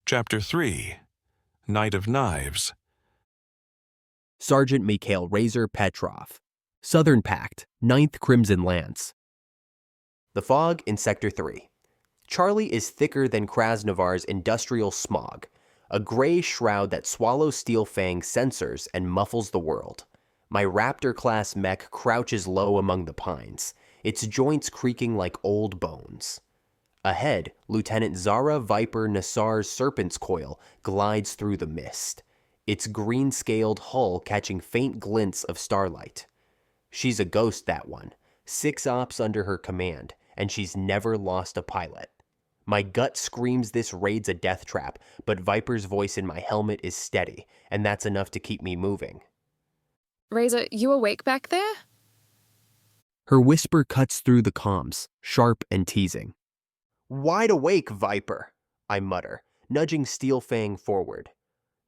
Chapter 3 Night of Knives. Sergeant Mikhail Razor Petrov, Southern Pact, 9th Crimson Lance. The fog in Sector 3. Charlie is thicker than Krasnodar's industrial smog, a gray shroud that swallows Steel Fang's sensors and muffles the world. My Raptor-class mech crouches low among the pines, its joints creaking like old bones. Ahead, Lieutenant Zara Viper Nassar's Serpent's Coil glides through the mist, its green-scaled hull catching faint glints of starlight. She's a ghost, that one. 6 ops under her command, and she's never lost a pilot. My gut screams this raid's a death trap, but Viper's voice in my helmet is steady, and that's enough to keep me moving. Razor, you awake back there? Her whisper cuts through the comms, sharp and teasing. Wide awake, Viper, I mutter, nudging Steel Fang forward.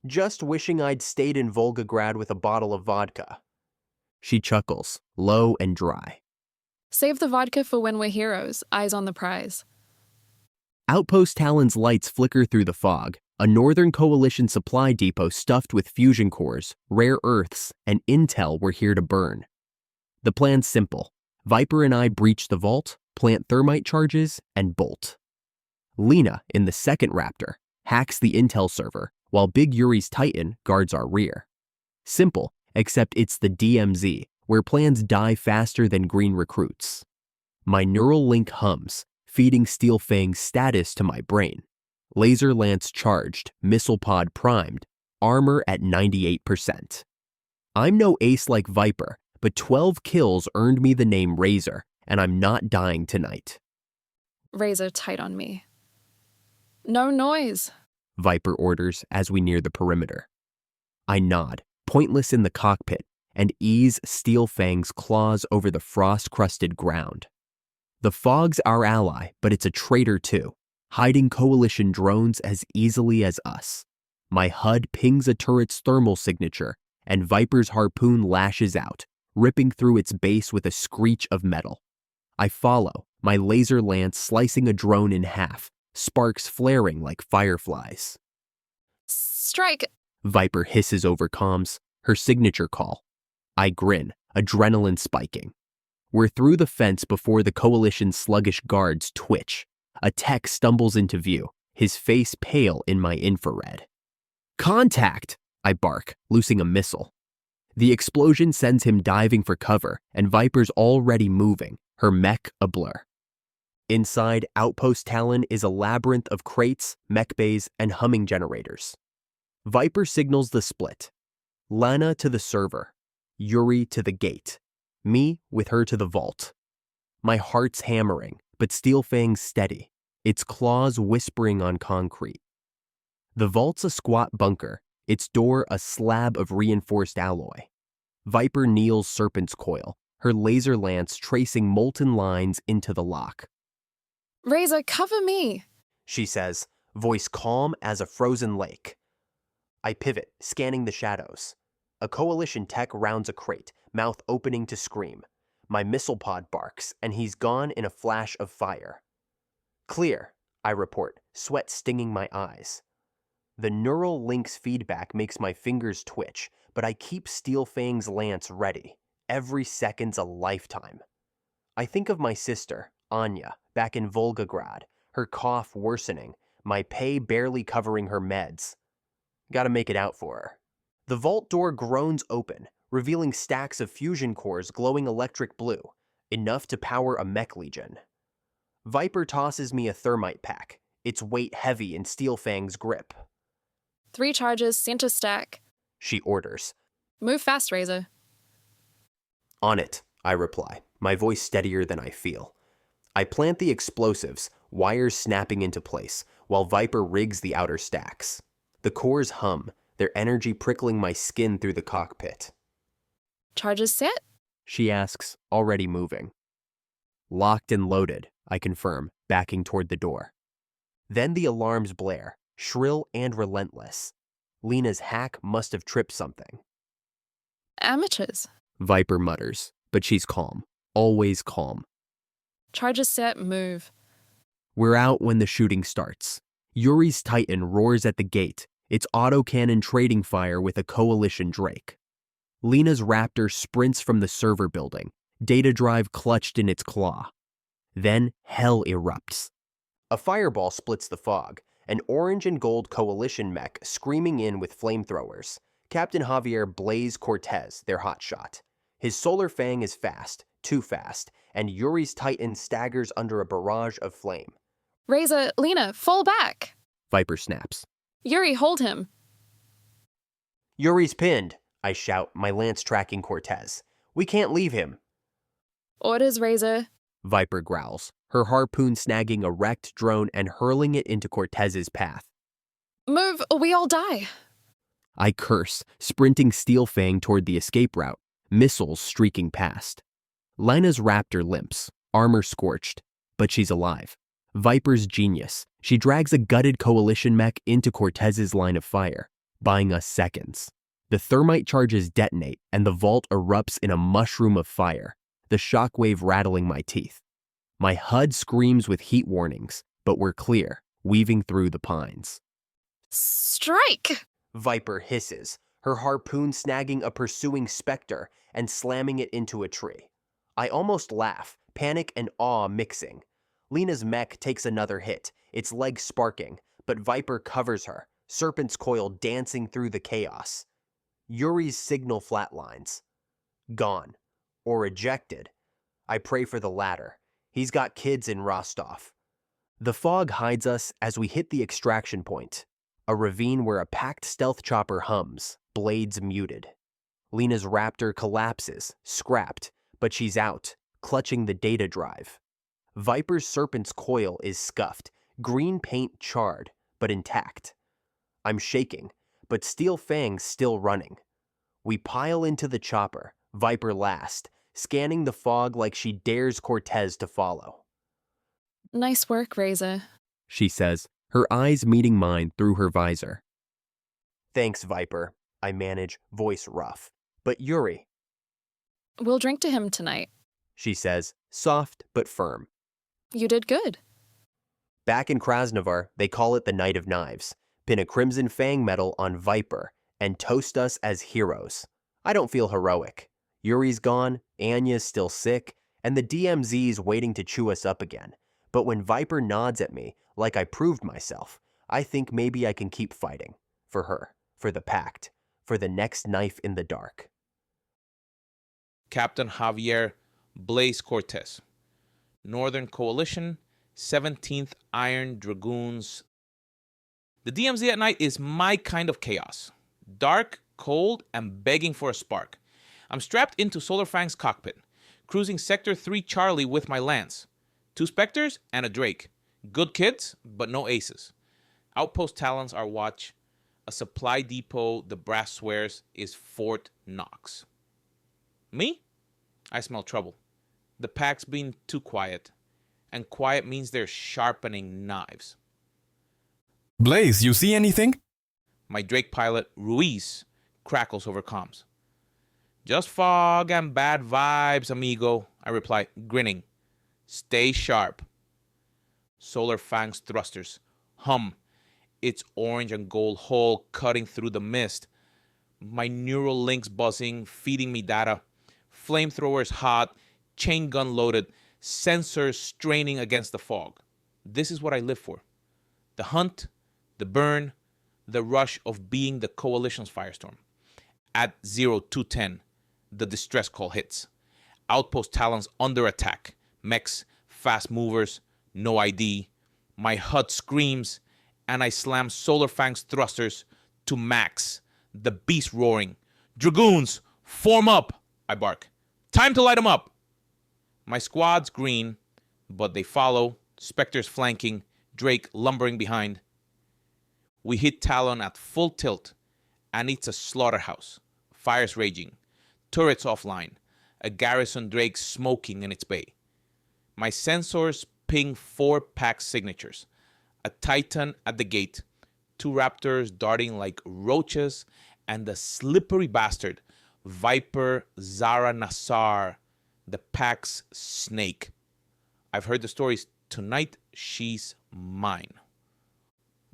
Just wishing I'd stayed in Volgograd with a bottle of vodka. She chuckles, low and dry. Save the vodka for when we're heroes, eyes on the prize. Outpost Talon's lights flicker through the fog, a Northern Coalition supply depot stuffed with fusion cores, rare earths, and intel we're here to burn. The plan's simple. Viper and I breach the vault, plant thermite charges, and bolt. Lena, in the second Raptor, hacks the intel server, while Big Yuri's Titan guards our rear. Simple, except it's the DMZ, where plans die faster than green recruits. My neural link hums, feeding Steel Fang's status to my brain. Laser lance charged, missile pod primed, armor at 98%. I'm no ace like Viper, but 12 kills earned me the name Razor, and I'm not dying tonight. Razor tight on me. No noise, Viper orders as we near the perimeter. I nod, pointless in the cockpit, and ease Steel Fang's claws over the frost-crusted ground. The fog's our ally, but it's a traitor too, hiding Coalition drones as easily as us. My HUD pings a turret's thermal signature, and Viper's harpoon lashes out, ripping through its base with a screech of metal. I follow, my laser lance slicing a drone in half, sparks flaring like fireflies. Strike! Viper hisses over comms, her signature call. I grin, adrenaline spiking. We're through the fence before the Coalition's sluggish guards twitch. A tech stumbles into view, his face pale in my infrared. Contact! I bark, loosing a missile. The explosion sends him diving for cover, and Viper's already moving, her mech a blur. Inside, Outpost Talon is a labyrinth of crates, mech bays, and humming generators. Viper signals the split. Lana to the server, Yuri to the gate, me with her to the vault. My heart's hammering, but Steel Fang's steady, its claws whispering on concrete. The vault's a squat bunker, its door a slab of reinforced alloy. Viper kneels Serpent's Coil, her laser lance tracing molten lines into the lock. Razor, cover me, she says, voice calm as a frozen lake. I pivot, scanning the shadows. A Coalition tech rounds a crate, mouth opening to scream. My missile pod barks, and he's gone in a flash of fire. Clear, I report, sweat stinging my eyes. The neural link's feedback makes my fingers twitch, but I keep Steel Fang's lance ready. Every second's a lifetime. I think of my sister, Anya, back in Volgograd, her cough worsening, my pay barely covering her meds. Gotta make it out for her. The vault door groans open, revealing stacks of fusion cores glowing electric blue, enough to power a mech legion. Viper tosses me a thermite pack, its weight heavy in Steel Fang's grip. 3 charges, center stack, she orders. Move fast, Razor. On it, I reply, my voice steadier than I feel. I plant the explosives, wires snapping into place, while Viper rigs the outer stacks. The cores hum, their energy prickling my skin through the cockpit. Charges set? She asks, already moving. Locked and loaded, I confirm, backing toward the door. Then the alarms blare, shrill and relentless. Lena's hack must have tripped something. Amateurs. Viper mutters, but she's calm, always calm. Charges set, move. We're out when the shooting starts. Yuri's Titan roars at the gate, its autocannon trading fire with a Coalition Drake. Lena's Raptor sprints from the server building, data drive clutched in its claw. Then hell erupts. A fireball splits the fog, an orange and gold Coalition mech screaming in with flamethrowers. Captain Javier Blaze Cortez, their hotshot. His solar fang is fast, too fast, and Yuri's Titan staggers under a barrage of flame. Reza, Lena, fall back! Viper snaps. Yuri, hold him. Yuri's pinned, I shout, my lance tracking Cortez. We can't leave him. Orders, Reza. Viper growls, her harpoon snagging a wrecked drone and hurling it into Cortez's path. Move, or we all die. I curse, sprinting Steel Fang toward the escape route, missiles streaking past. Lena's Raptor limps, armor scorched, but she's alive. Viper's genius. She drags a gutted Coalition mech into Cortez's line of fire, buying us seconds. The thermite charges detonate, and the vault erupts in a mushroom of fire, the shockwave rattling my teeth. My HUD screams with heat warnings, but we're clear, weaving through the pines. Strike! Viper hisses, her harpoon snagging a pursuing Spectre and slamming it into a tree. I almost laugh, panic and awe mixing. Lena's mech takes another hit, its leg sparking, but Viper covers her, Serpent's coil dancing through the chaos. Yuri's signal flatlines. Gone. Or ejected. I pray for the latter. He's got kids in Rostov. The fog hides us as we hit the extraction point, a ravine where a packed stealth chopper hums, blades muted. Lena's Raptor collapses, scrapped, but she's out, clutching the data drive. Viper's Serpent's coil is scuffed, green paint charred, but intact. I'm shaking, but Steel Fang's still running. We pile into the chopper, Viper last, scanning the fog like she dares Cortez to follow. Nice work, Reza. She says, her eyes meeting mine through her visor. Thanks, Viper, I manage, voice rough. But Yuri, We'll drink to him tonight. she says, soft but firm. You did good. Back in Krasnovar, they call it the Night of Knives, pin a Crimson Fang medal on Viper, and toast us as heroes. I don't feel heroic. Yuri's gone, Anya's still sick, and the DMZ's waiting to chew us up again. But when Viper nods at me, like I proved myself, I think maybe I can keep fighting. For her, for the Pact, for the next knife in the dark. Captain Javier Blaze Cortez, Northern Coalition, 17th Iron Dragoons. The DMZ at night is my kind of chaos. Dark, cold, and begging for a spark. I'm strapped into Solar Fang's cockpit, cruising Sector 3 Charlie with my lance. 2 Spectres and a Drake. Good kids, but no aces. Outpost Talons our watch. A supply depot, the brass swears, is Fort Knox. Me? I smell trouble. The Pact's been too quiet. And quiet means they're sharpening knives. Blaze, you see anything? My Drake pilot, Ruiz, crackles over comms. Just fog and bad vibes, amigo, I reply, grinning. Stay sharp. Solar Fang's thrusters hum, its orange and gold hull cutting through the mist. My neural links buzzing, feeding me data. Flamethrowers hot, chain gun loaded, sensors straining against the fog. This is what I live for. The hunt, the burn, the rush of being the Coalition's firestorm. At 0210, the distress call hits. Outpost Talons under attack. Mechs, fast movers, no ID. My HUD screams, and I slam Solar Fang's thrusters to max. The beast roaring. Dragoons, form up, I bark. Time to light them up. My squad's green, but they follow. Spectres flanking, Drake lumbering behind. We hit Talon at full tilt, and it's a slaughterhouse. Fires raging, turrets offline, a garrison Drake smoking in its bay. My sensors ping 4 Pact signatures, a Titan at the gate, 2 Raptors darting like roaches, and the slippery bastard, Viper Zara Nassar, the Pact's snake. I've heard the stories. Tonight, she's mine.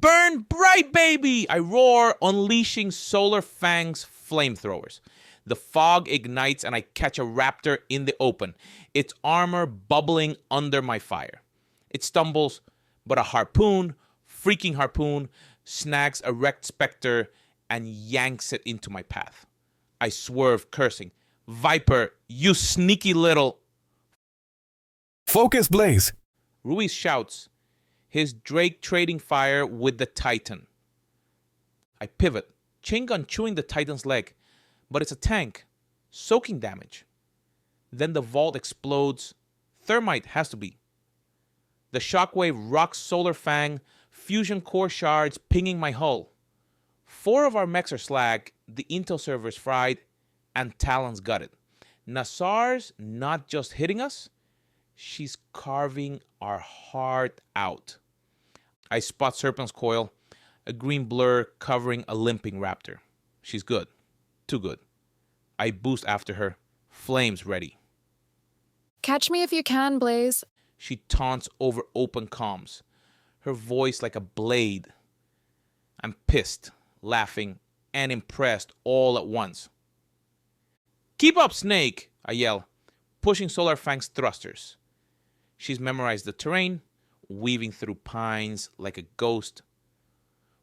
Burn bright, baby! I roar, unleashing Solar Fang's flamethrowers. The fog ignites and I catch a raptor in the open, its armor bubbling under my fire. It stumbles, but a freaking harpoon, snags a wrecked specter and yanks it into my path. I swerve, cursing. Viper, you sneaky little... Focus, Blaze! Ruiz shouts, his Drake trading fire with the Titan. I pivot, chain gun chewing the Titan's leg, but it's a tank, soaking damage. Then the vault explodes. Thermite has to be. The shockwave rocks Solar Fang, fusion core shards pinging my hull. 4 of our mechs are slag, the intel server's fried, and Talon's gutted. Nassar's not just hitting us, she's carving our heart out. I spot Serpent's coil, a green blur covering a limping raptor. She's good. Too good. I boost after her, flames ready. Catch me if you can, Blaze. She taunts over open comms, her voice like a blade. I'm pissed, laughing, and impressed all at once. Keep up, Snake, I yell, pushing Solar Fang's thrusters. She's memorized the terrain, weaving through pines like a ghost.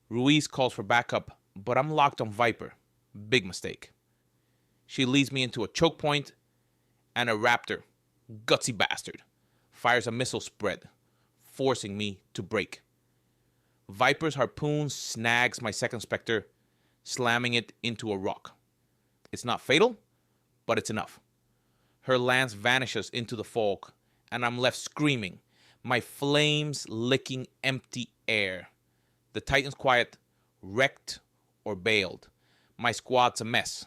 Ruiz calls for backup, but I'm locked on Viper. Big mistake. She leads me into a choke point, and a raptor, gutsy bastard, fires a missile spread, forcing me to break. Viper's harpoon snags my second Spectre, slamming it into a rock. It's not fatal, but it's enough. Her lance vanishes into the fog, and I'm left screaming, my flames licking empty air. The Titan's quiet, wrecked or bailed. My squad's a mess.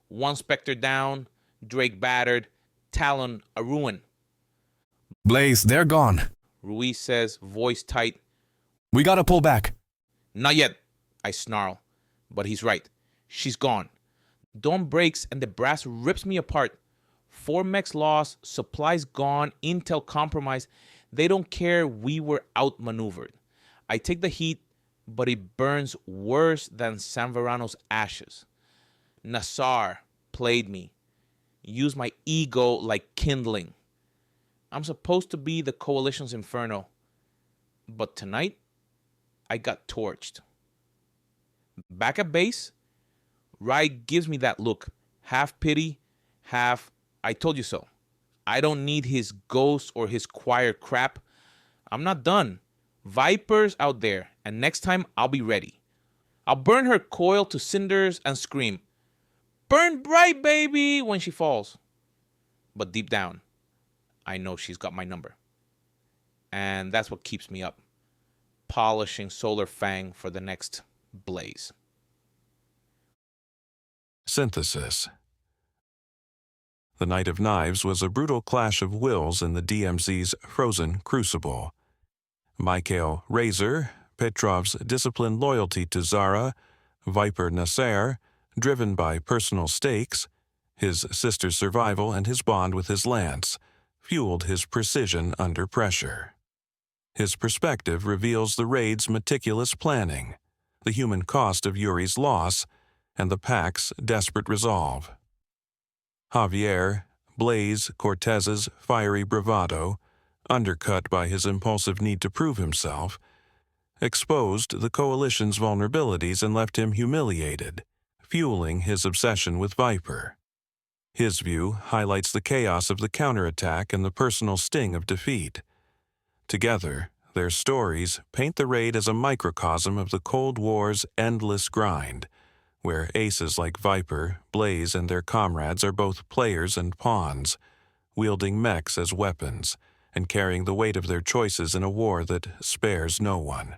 1 Spectre down, Drake battered, Talon a ruin. Blaze, they're gone. Ruiz says, voice tight. We gotta pull back. Not yet, I snarl. But he's right. She's gone. Dawn breaks and the brass rips me apart. 4 mechs lost, supplies gone, intel compromised. They don't care we were outmaneuvered. I take the heat, but it burns worse than San Verano's ashes. Nassar played me. Used my ego like kindling. I'm supposed to be the Coalition's inferno. But tonight, I got torched. Back at base, Rai gives me that look. Half pity, half, I told you so. I don't need his ghost or his choir crap. I'm not done. Viper's out there, and next time I'll be ready. I'll burn her coil to cinders and scream, "Burn bright, baby," when she falls. But deep down, I know she's got my number. And that's what keeps me up, polishing Solar Fang for the next blaze. Synthesis. The Night of Knives was a brutal clash of wills in the DMZ's frozen crucible. Mikhail Razor, Petrov's disciplined loyalty to Zara, Viper Nasser, driven by personal stakes, his sister's survival and his bond with his lance, fueled his precision under pressure. His perspective reveals the raid's meticulous planning, the human cost of Yuri's loss, and the Pact's desperate resolve. Javier, Blaze Cortez's fiery bravado, undercut by his impulsive need to prove himself, exposed the Coalition's vulnerabilities and left him humiliated, fueling his obsession with Viper. His view highlights the chaos of the counterattack and the personal sting of defeat. Together, their stories paint the raid as a microcosm of the Cold War's endless grind, where aces like Viper, Blaze, and their comrades are both players and pawns, wielding mechs as weapons and carrying the weight of their choices in a war that spares no one.